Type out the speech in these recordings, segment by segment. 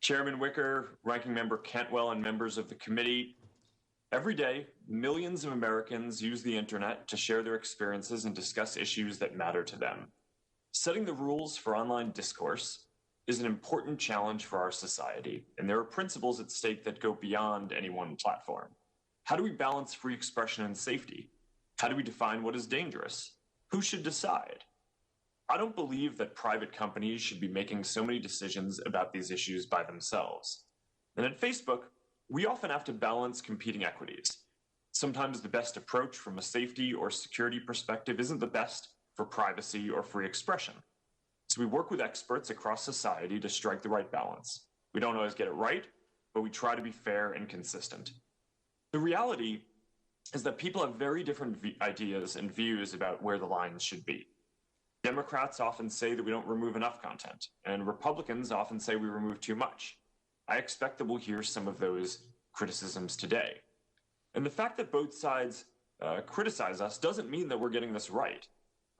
Chairman Wicker, Ranking Member Cantwell, and members of the committee, every day, millions of Americans use the internet to share their experiences and discuss issues that matter to them. Setting the rules for online discourse is an important challenge for our society, and there are principles at stake that go beyond any one platform. How do we balance free expression and safety? How do we define what is dangerous? Who should decide? I don't believe that private companies should be making so many decisions about these issues by themselves. And at Facebook, we often have to balance competing equities. Sometimes the best approach from a safety or security perspective isn't the best for privacy or free expression. So we work with experts across society to strike the right balance. We don't always get it right, but we try to be fair and consistent. The reality is that people have very different ideas and views about where the lines should be. Democrats often say that we don't remove enough content, and Republicans often say we remove too much. I expect that we'll hear some of those criticisms today. And the fact that both sides criticize us doesn't mean that we're getting this right.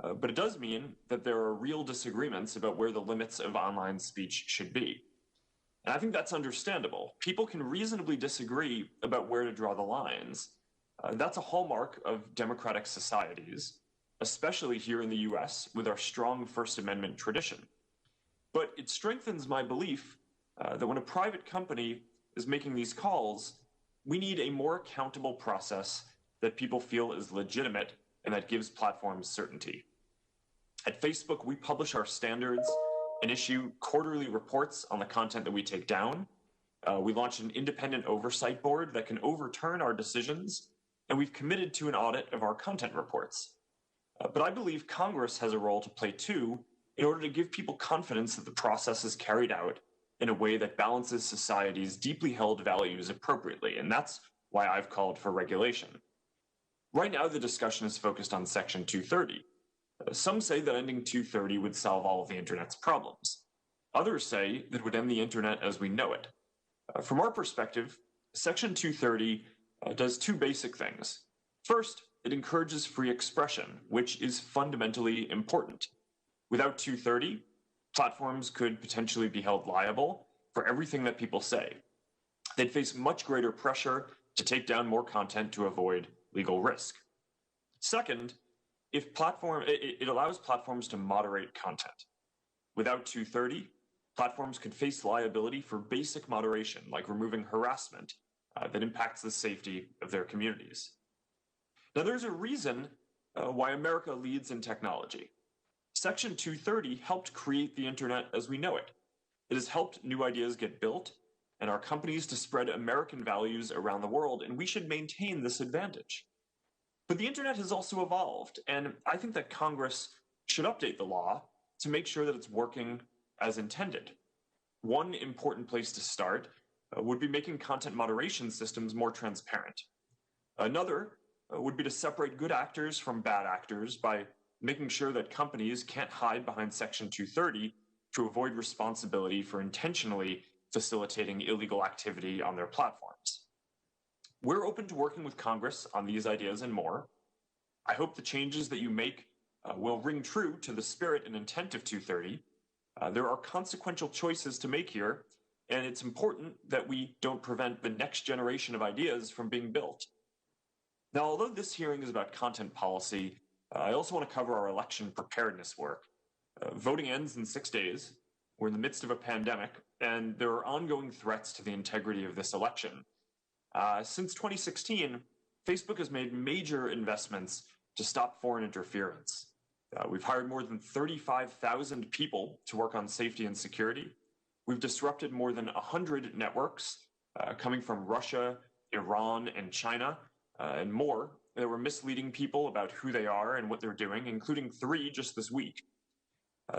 But it does mean that there are real disagreements about where the limits of online speech should be. And I think that's understandable. People can reasonably disagree about where to draw the lines. That's a hallmark of democratic societies, especially here in the US with our strong First Amendment tradition. But it strengthens my belief that when a private company is making these calls, we need a more accountable process that people feel is legitimate and that gives platforms certainty. At Facebook, we publish our standards and issue quarterly reports on the content that we take down. We launched an independent oversight board that can overturn our decisions, and we've committed to an audit of our content reports. But I believe Congress has a role to play too in order to give people confidence that the process is carried out in a way that balances society's deeply held values appropriately, and that's why I've called for regulation. Right now, the discussion is focused on Section 230. Some say that ending 230 would solve all of the internet's problems. Others say that it would end the internet as we know it. From our perspective, Section 230 does two basic things. First, it encourages free expression, which is fundamentally important. Without 230, platforms could potentially be held liable for everything that people say. They'd face much greater pressure to take down more content to avoid legal risk. Second, it allows platforms to moderate content. Without 230, platforms could face liability for basic moderation, like removing harassment that impacts the safety of their communities. Now, there's a reason why America leads in technology. Section 230 helped create the internet as we know it. It has helped new ideas get built and our companies to spread American values around the world, and we should maintain this advantage. But the internet has also evolved, and I think that Congress should update the law to make sure that it's working as intended. One important place to start would be making content moderation systems more transparent. Another would be to separate good actors from bad actors by making sure that companies can't hide behind Section 230 to avoid responsibility for intentionally facilitating illegal activity on their platforms. We're open to working with Congress on these ideas and more. I hope the changes that you make will ring true to the spirit and intent of 230. There are consequential choices to make here, and it's important that we don't prevent the next generation of ideas from being built. Now, although this hearing is about content policy, I also want to cover our election preparedness work. Voting ends in 6 days. We're in the midst of a pandemic, and there are ongoing threats to the integrity of this election. Since 2016, Facebook has made major investments to stop foreign interference. We've hired more than 35,000 people to work on safety and security. We've disrupted more than 100 networks coming from Russia, Iran, and China, and more that were misleading people about who they are and what they're doing, including 3 just this week.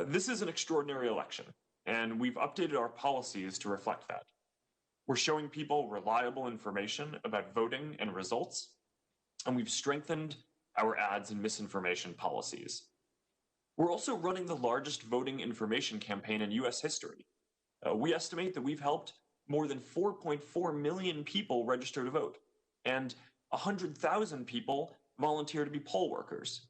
This is an extraordinary election, and we've updated our policies to reflect that. We're showing people reliable information about voting and results, and we've strengthened our ads and misinformation policies. We're also running the largest voting information campaign in US history. We estimate that we've helped more than 4.4 million people register to vote, and 100,000 people volunteer to be poll workers.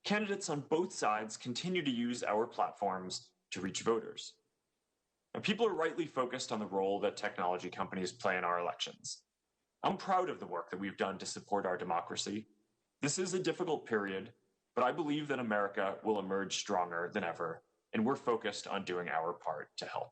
Candidates on both sides continue to use our platforms to reach voters. And people are rightly focused on the role that technology companies play in our elections. I'm proud of the work that we've done to support our democracy. This is a difficult period, but I believe that America will emerge stronger than ever, and we're focused on doing our part to help.